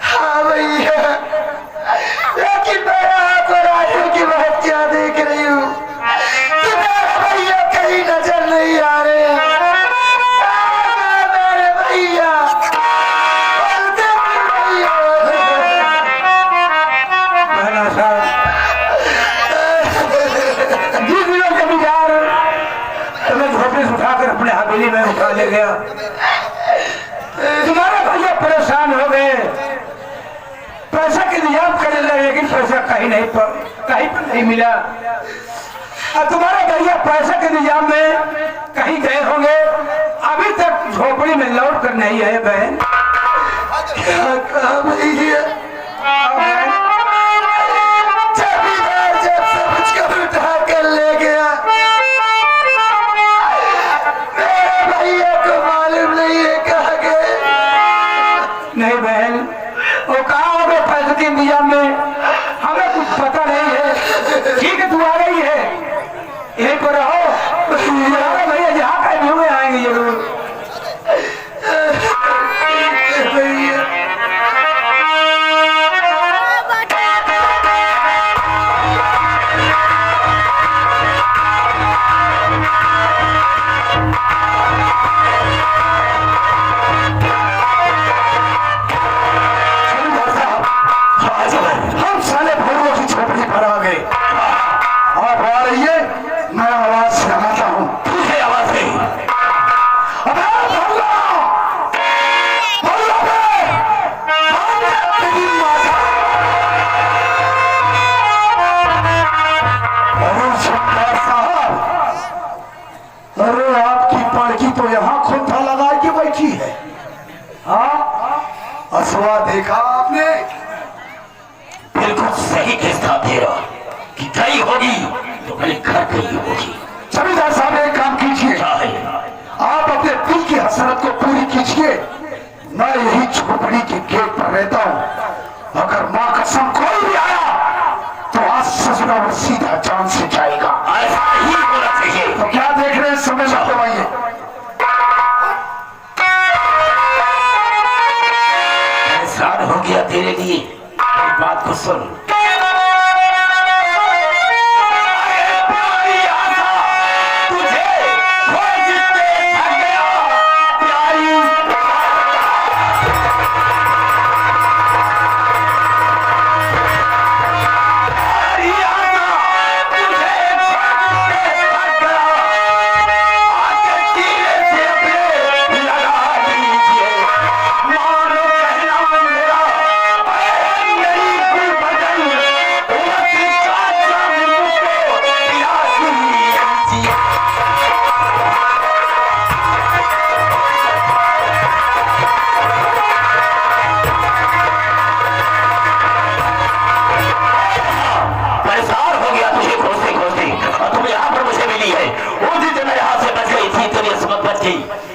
हाँ भैया, लेकिन मैं आपको राजू की बात क्या देख रही हूँ कि मेरे भैया कहीं नजर नहीं आ रहे हैं। मेरे भैया जिस दिनों जमींदार तुम्हें झोपड़ी से उठाकर अपने हवेली में उठा ले गया, तुम्हारे भैया परेशान हो गए, पैसा के इंतजाम करने लगे, लेकिन पैसा कहीं पर नहीं मिला। और तुम्हारे भैया पैसा के इंतजाम में कहीं गए होंगे, अभी तक झोपड़ी में लौट कर नहीं आए। बहन क्या कहा भैया? जमींदार जब समझ कर उठा कर ले गया, मेरे भैया को मालूम नहीं है कहाँ गए। नहीं बहन, वो कहाँ हो गए पैसे के इंतजाम में, हमें कुछ पता नहीं है। ठीक है, तू आ गई है, यहीं पर रहो, भैया जहाँ कहीं भी हुए आएंगे जरूर। हम साले भरुओं की झोपड़ी पर आ गए। आप आ रही है, मैं आवाज से आता हूँ। तुझे आवाज है, अबे भरुआ! भरुआ बे! भाग तेरी माता! अरे सरदार साहब, अरे आपकी पड़की तो यहाँ खुंथा लगा के बैठी है। हाँ, असवा देखा आपने? बिल्कुल सही किस्ता तेरा कि गई होगी तो मेरे घर गई होगी। जमींदार साहब एक काम कीजिए, आप अपने दिल की हसरत को पूरी कीजिए। मैं यही झोपड़ी के गेट पर रहता हूँ, अगर माँ कसम कोई भी आया तो आज ससुरा और सीधा जान से जाएगा। ऐसा ही होना चाहिए। तो क्या देख रहे हैं, समय मत दबाइए। एहसान हो गया तेरे लिए, बात को सुन।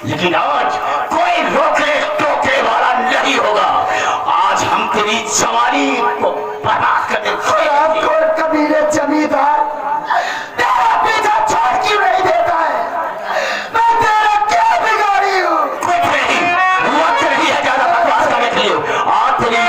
लेकिन आज कोई रोकने टोकने वाला नहीं होगा। आज हम तेरी जवानी को बर्बाद कर देंगे। आपको कबीले जमींदार तेरा पीछा छोड़ क्यों नहीं देता है? मैं तेरा क्या बिगाड़ी हूँ? कुछ नहीं, वक्त नहीं है ज्यादा बकवास करने के लिए। आज तेरी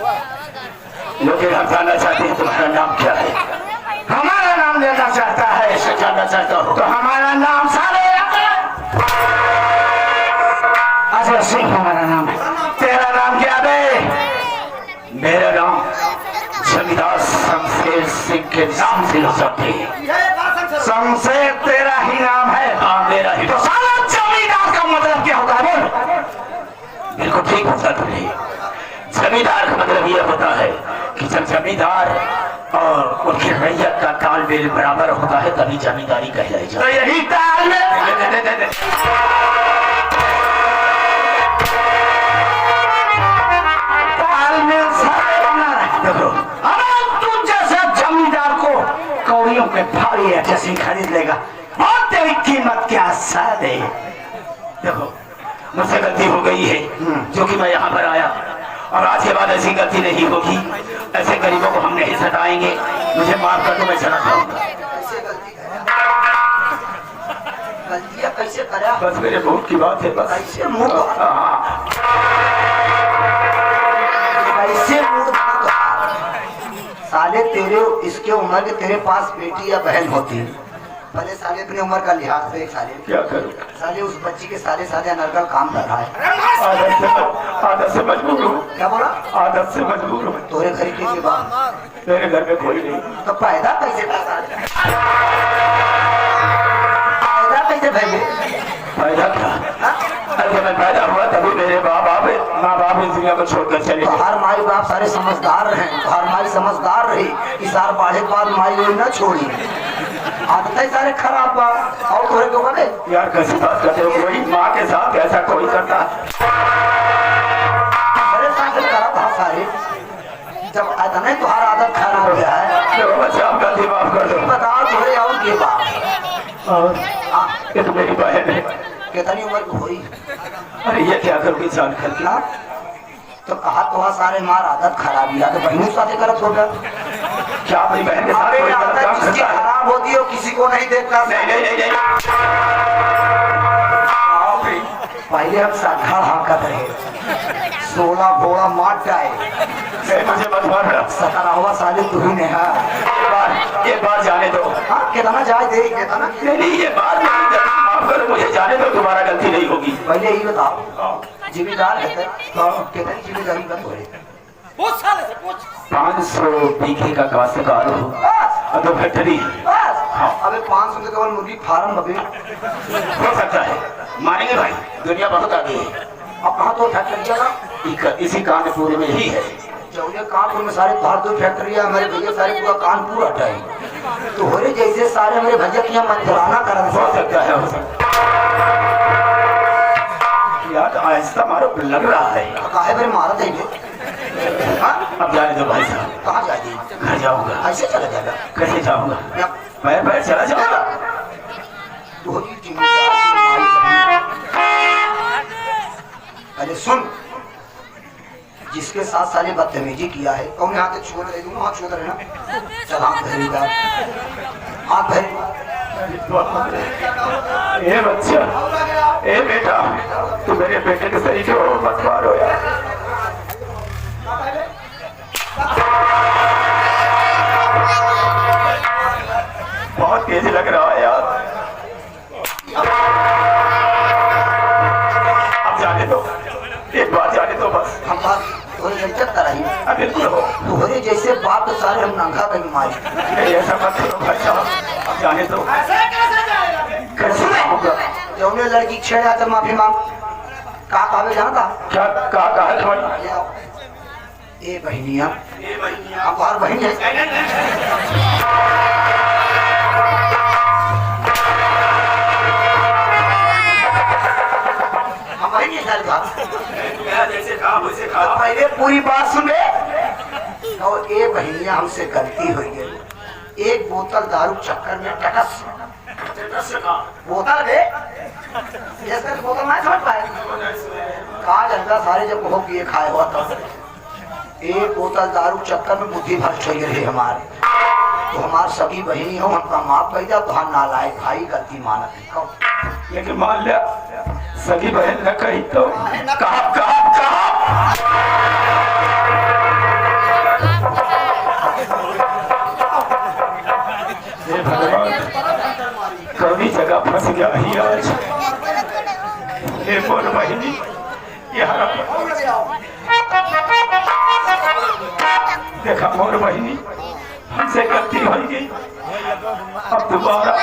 लेकिन हम जानना चाहते हैं तुम्हारा नाम क्या है। हमारा नाम लेना चाहता है, ऐसा जानना चाहता हूँ तो हमारा नाम सारे अजय सिंह हमारा नाम है। तेरा नाम क्या है? मेरा नाम जमींदार शमशेर सिंह के नाम से हो सकते शमशेर तेरा ही नाम है? हाँ मेरा ही। तो साला जमींदार का मतलब क्या होता है? बिल्कुल ठीक होता तुमने। जमींदार का मतलब यह होता है कि जब जमींदार और उनकी रैयत का तालमेल बराबर होता है तभी जमींदारी कहलाई तो जाती है। यही तालमेल देखो तू जैसा जमींदार को कौड़ियों के भारी जैसी खरीद लेगा और तेरी कीमत क्या सादे। देखो मुझसे गलती हो गई है जो कि मैं यहाँ पर आया और आज के बाद ऐसी गलती नहीं होगी। ऐसे गरीबों को हम नहीं सताएंगे। मुझे माफ कर दो, मैं चला जाऊंगा। गलतियां कैसे करा? बस मेरे मूड की बात है। बस कैसे मूड? हाँ। कैसे मूड? साले तेरे इसके उम्र के तेरे पास बेटी या बहन होती, पहले साले अपनी उम्र का लिहाज से साले क्या करूं? साले उस बच्ची के साले अनर्गल काम कर रहा है। आदत से मजबूर हूँ। क्या बोला? आदत से मजबूर हूँ। तोरे घर के बाद मेरे घर में कोई नहीं। तो पैदा कैसे था साले? पैदा कैसे भैया? फायदा क्या? जब मैं पैदा हुआ तभी मेरे माँ बाप इस दुनिया को छोड़कर चले तो गए। हर माई बाप सारे समझदार रहे, तो हर माई समझदार रही कि सार बाढ़े के बाद माई वही न छोड़ी। आदतें सारे खराब बा और तोरे क्यों करे? यार कैसी बात करते हो? कोई माँ के साथ ऐसा कोई करता है? मेरे साथ करा था सारे। जब इतने तुम्हारा आदत खराब हो गया है तो बच्चा आप गलती माफ कर दो। बताओ तोरे और के बाप और ये तो मेरी बहन है। कितनी उम्र की हुई अरे ये क्या करोगी जान कर के? ना? तो कहा तो सारे मार आदत खराब या तो बहनों साथे करत होगा। क्या अपनी बहन के साथ कोई गलत काम जिसकी करता है? खराब होती है किसी को नहीं देखता। नहीं। पहले हम साधा हाकत रहे 16 घोड़ा मार जाए मुझे मत मारना। सकरा हुआ साले तू ही ने है। ये बात जाने दो। हाँ कितना जाए दे कितना? नहीं ये बात नहीं, माफ करो, मुझे जाने दो, तुम्हारा गलती नहीं होगी। पहले ही बताओ जिम्मेदार है कितनी जिम्मेदारी बंद हो रही? 500 बीघे का काश्तकार हूँ और 2 फैक्ट्री है। बस अबे 500 के केवल मुर्गी फार्म बबे हो सकता है, मानेंगे भाई, दुनिया बहुत आगे है। अब कहाँ तो फैक्ट्री इसी कानपुर में ही है। जौने कानपुर में सारे बाहर 2 फैक्ट्रियाँ हमारे भैया सारे पूरा कानपुर हटाई तो हो रही जैसे सारे मेरे भैया की मंत्राना कर हो सकता है, हो सकता है। यार आहिस्ता मारो, लग रहा है। काहे मेरे मारा देंगे? अब जाने दो भाई साहब। कहाँ जाएगी? घर जाऊंगा। ऐसे चला जाएगा? कैसे जाऊंगा? या- मैं चला जाऊंगा। तो होगी जिम्मेदार की माई। अरे सुन, जिसके साथ साले बदतमीजी किया है कौन हाथ छोड़ रहे दूँ? हाथ छोड़ रहे ना? चल हाथ धरी जा, हाथ धरी। ए बच्चा, ए बेटा, तू मेरे बेटे के तरीके हो, मत मारो यार। बहुत तेज लग रहा है यार। अब जाने दो, एक बार जाने दो बस। हम बात थोड़ी इज्जत कराई। अब बिल्कुल हो। तो हो रही जैसे बाप तो सारे हम नंगा कहीं मारी। नहीं ऐसा मत करो भाई साहब, अब जाने दो। कैसे जाऊंगा? जौने लड़की छेड़ा तो माफी मांग। का कावे जानता? क्या कहा है तुम्हारी? ए बहनिया, अब बाहर बहन है। हम बहन है सारे बात। जैसे कहा वैसे कहा। पहले पूरी बात सुने। और ए बहनिया हमसे गलती हुई गई। एक बोतल दारू चक्कर में टटस बोतल दे बोतल नहीं समझ पाए। कहा जनता सारे जब हो किए खाए हुआ था एक बोतल दारू चक्कर में बुद्धि भ्रष्ट हो गई हमारे। तो हमारे सभी बहनी हो हमका माफ कर दिया तो हम नालायक भाई गलती मानत है। लेकिन मान लिया सगी बहन न कही तो कहा हे भगवान, कौनी जगह फंस गया ही आज। हे मोर बहिनी, यहाँ देखा मोर बहिनी, हमसे गलती हो गई। अब दोबारा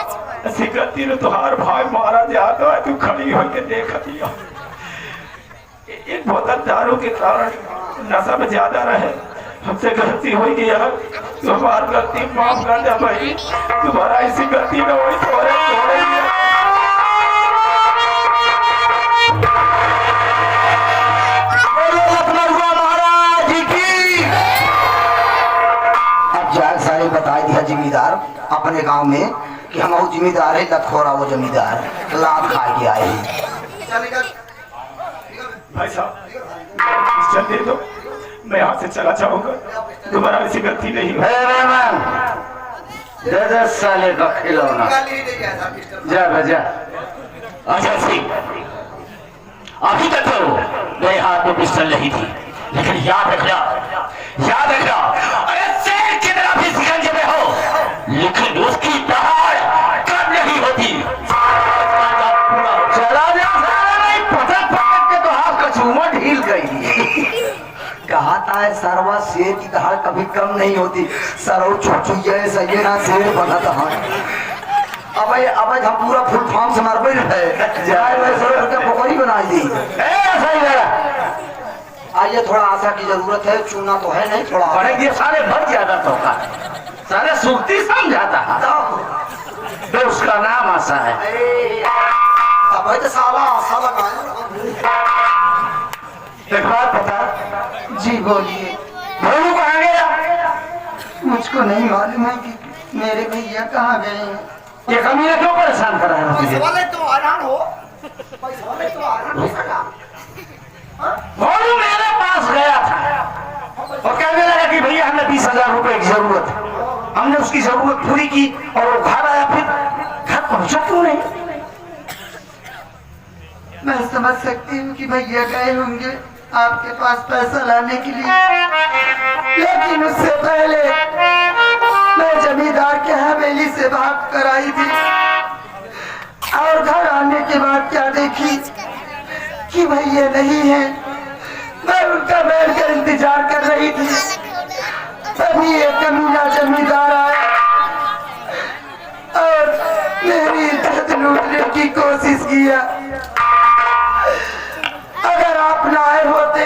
ऐसी गलती ने तुहार भाई मारा जाता है, तू खड़ी होकर देख दिया। एक बोतल दारू के कारण नशा में ज्यादा रहे, हमसे गलती हो गई है। तुम्हारी गलती माफ कर दे भाई, तुम्हारा ऐसी गलती न हो थोड़े बता दिया जिम्मेदार अपने गांव में कि हम वो जिम्मेदार है, लतखोरा वो जमींदार लाभ खा के आए हैं। भाई साहब चल दे दो, मैं यहाँ से चला जाऊंगा, दोबारा ऐसी गलती नहीं हो। दे साले का खिलौना जा भजा। अजय सिंह, अभी तक तो मेरे हाथ में पिस्टल नहीं थी, लेकिन याद रखना, अरे शेर की तरह भी शिकंजे में हो, लेकिन उसकी दहाड़ कम नहीं होती। चला जा नहीं, पटक के तो हाथ कचूमा ढील गई। कहा था है सरवा शेर की दहाड़ कभी कम नहीं होती। सरो चुचुया सही ना शेर बना था। अब हम पूरा फुल फॉर्म से मार है जाए वैसे करके पकौड़ी बना दी। सही लगा। आइए, थोड़ा आशा की जरूरत है, चूना तो है नहीं, थोड़ा बड़े ये सारे भर ज्यादा तो का सारे सुर्ती समझाता है तो उसका नाम आशा है। अब तो साला आशा लगा। एक बात बता। जी बोलिए। भोलू कहाँ गया? मुझको नहीं मालूम है कि मेरे भैया कहाँ गए हैं। ये कमीने क्यों परेशान कर रहा है तुझे? तो हैरान हो, भोलू मेरे पास गया था और कहने लगा कि भैया हमें 20,000 रुपए की जरूरत है। हमने उसकी जरूरत पूरी की और वो घर आया, फिर घर पहुंचा क्यों नहीं? मैं समझ सकती हूँ कि भैया गए होंगे आपके पास पैसा लाने के लिए, लेकिन उससे पहले मैं जमींदार के हवेली से भाग कर आई थी और घर आने के बाद क्या देखी कि भैया नहीं है। मैं उनका बैठकर इंतजार कर रही थी, तभी एक कमीना जमींदार आया और मेरी इज्जत लूटने की कोशिश किया। अगर आप ना आए होते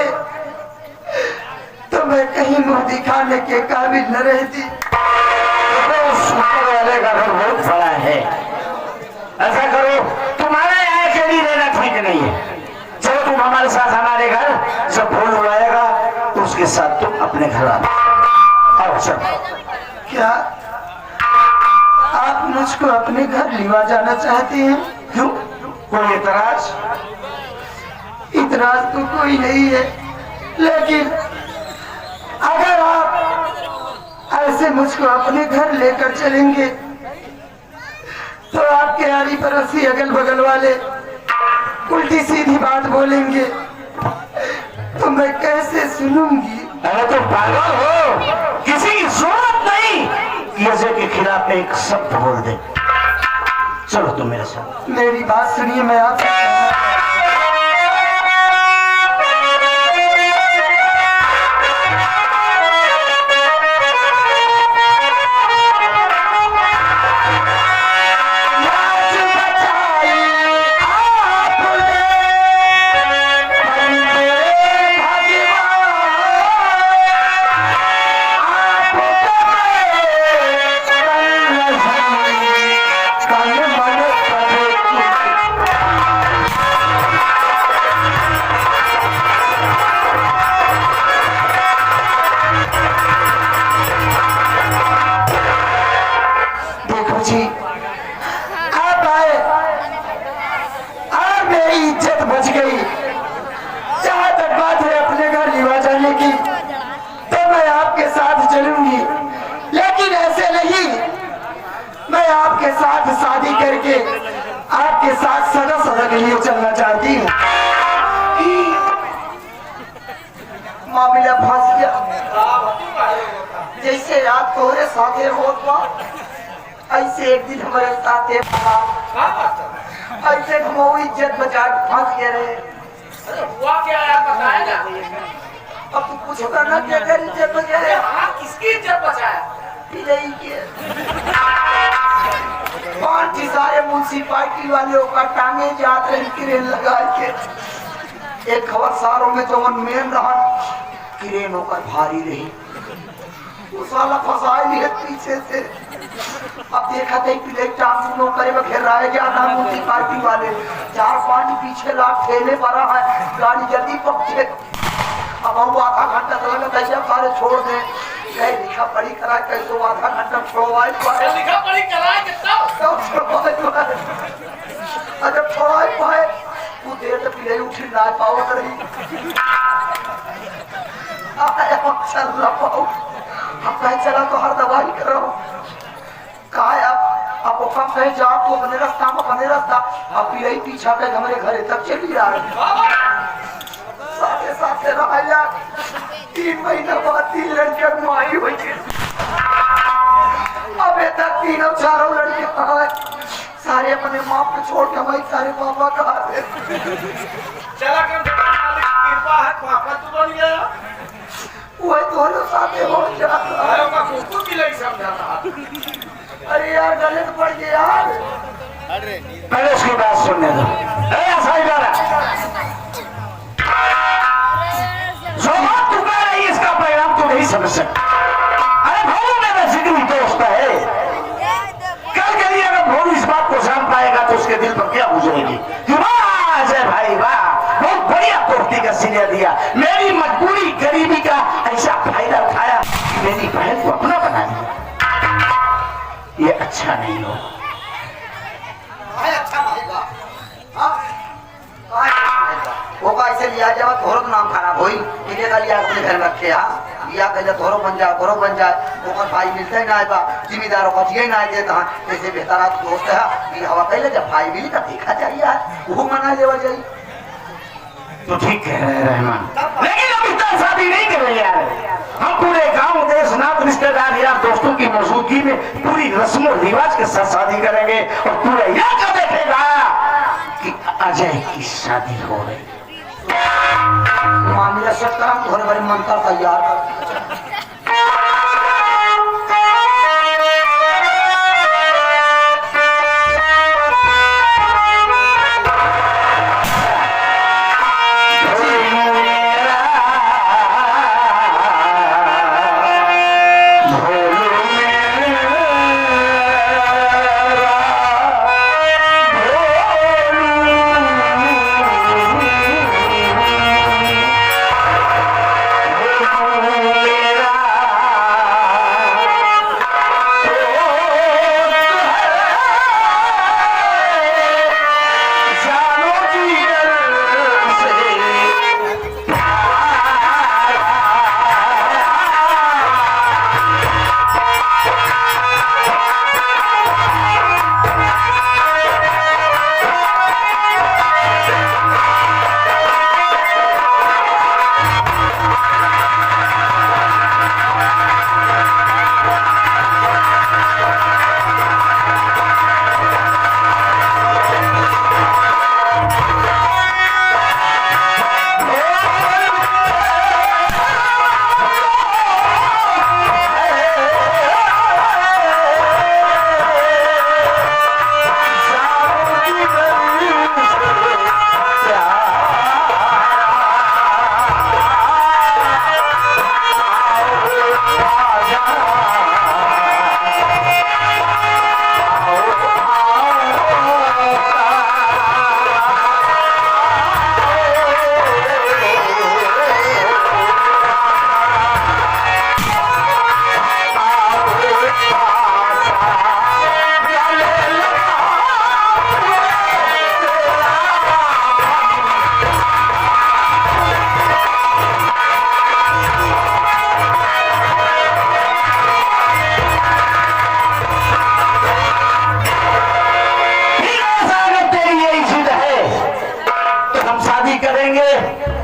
तो मैं कहीं मुंह दिखाने के काबिल न रहती। ऊपर वाले का घर बहुत बड़ा है। ऐसा करो, तुम्हारे यहाँ अकेली रहना ठीक नहीं है। चलो तुम हमारे साथ हमारे घर, जब फूल उड़ाएगा तो उसके साथ तुम अपने घर आओ। चलो। क्या आप मुझको अपने घर लिवा जाना चाहते हैं? क्यों, कोई एतराज? इतराज तो कोई नहीं है, लेकिन अगर आप ऐसे मुझको अपने घर लेकर चलेंगे तो आपके आरी पड़ोसी अगल बगल वाले उल्टी सीधी बात बोलेंगे तो मैं कैसे सुनूंगी? अरे तो पागल हो, किसी की जरूरत नहीं मजे के खिलाफ एक शब्द बोल दे। चलो तुम मेरे साथ। मेरी बात सुनिए, मैं आप शादी करके आपके साथ सदा सदा के लिए चलना चाहती हूँ। मामला फंस गया, जैसे रात कोहरे साथे होत बा ऐसे एक दिन हमारे साथ ऐसे घुमाओ इज्जत बचा के फंस गए रहे। हुआ क्या है बताएगा? अब तू कुछ करना क्या कर इज्जत बचाए? किसकी इज्जत बचाया? नहीं के 5 सारे म्यूनसिपालिटी वाले का टांगे जात रही क्रेन लगा के। एक खबर सारों में तो मेन रहा क्रेन होकर भारी रही, उस वाला फंसाए नहीं पीछे से। अब देखा थे प्लेट टांग करे में घेर रहा है ज्यादा म्यूनसिपालिटी वाले 4-5 पीछे लाख ठेले भरा है, गाड़ी जल्दी पहुंचे। अब हम आधा घंटा लगा था जब सारे छोड़ दे गए, लिखा पढ़ी करा कैसे आधा घंटा छोड़वाए लिखा पढ़ी कराए कितना? जब छोड़ा पाए वो देर तक पीले उठी ना पाओ रही चल रहा पाओ। अब कहीं चला तो हर दवाई करो कहा अब ओका कहीं जाओ तो बने रास्ता में बने रास्ता। अब पीले पीछा के हमारे घरे तक चली आ रही साथे साथे रहा 3 महीना बाद 3 लड़कियां मारी हुई थी। अबे तक 3-4 लड़के सारे अपने माँ पे छोड़ के भाई सारे पापा कहा थे। चला कर कृपा है पापा तू बन गया। वही दोनों साथे हो जाता। आयो का कुकुर भी नहीं समझाता। अरे यार गलत पड़ गया यार। पहले उसकी बात सुनने दो। सही जो बात तू कह रही इसका परिणाम तू नहीं समझ सकता। अरे भोलू मेरा जिगरी दोस्त है। कल के लिए अगर भोलू इस बात को जान पाएगा तो उसके दिल पर क्या गुजरेगी कि वाह अजय भाई वाह बहुत बढ़िया दोस्ती का सिला दिया, मेरी मजबूरी गरीबी का ऐसा फायदा उठाया मेरी बहन को अपना बना लिया। ये अच्छा नहीं हो। अच्छा मारेगा वो कैसे लिया जाए तोरो नाम खराब होई इने का लिया अपने घर में रखे हां लिया पहले तोरो बन जाए ओकर भाई मिलते ही ना बा जिम्मेदारों को दिए ना देता जैसे बेहतर दोस्त है ये हवा पहले जब भाई मिली तब देखा जाए यार वो मना लेवा जाए। तो ठीक कह रहे हैं रहमान, लेकिन अब इतना शादी नहीं कर रहे यार। हम पूरे गांव देश नात रिश्तेदार यार दोस्तों की मौजूदगी में पूरी रस्म और रिवाज के साथ शादी करेंगे और पूरा इलाका देखेगा कि अजय की शादी हो रही। मामला सब काम घर भरे मंत्र तैयार कर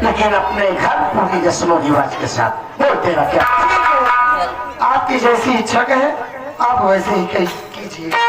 लेकिन अपने घर पूरी रस्मों रिवाज के साथ बोलते रहा क्या आपकी जैसी इच्छा कहे आप वैसे ही कीजिए। लीजिए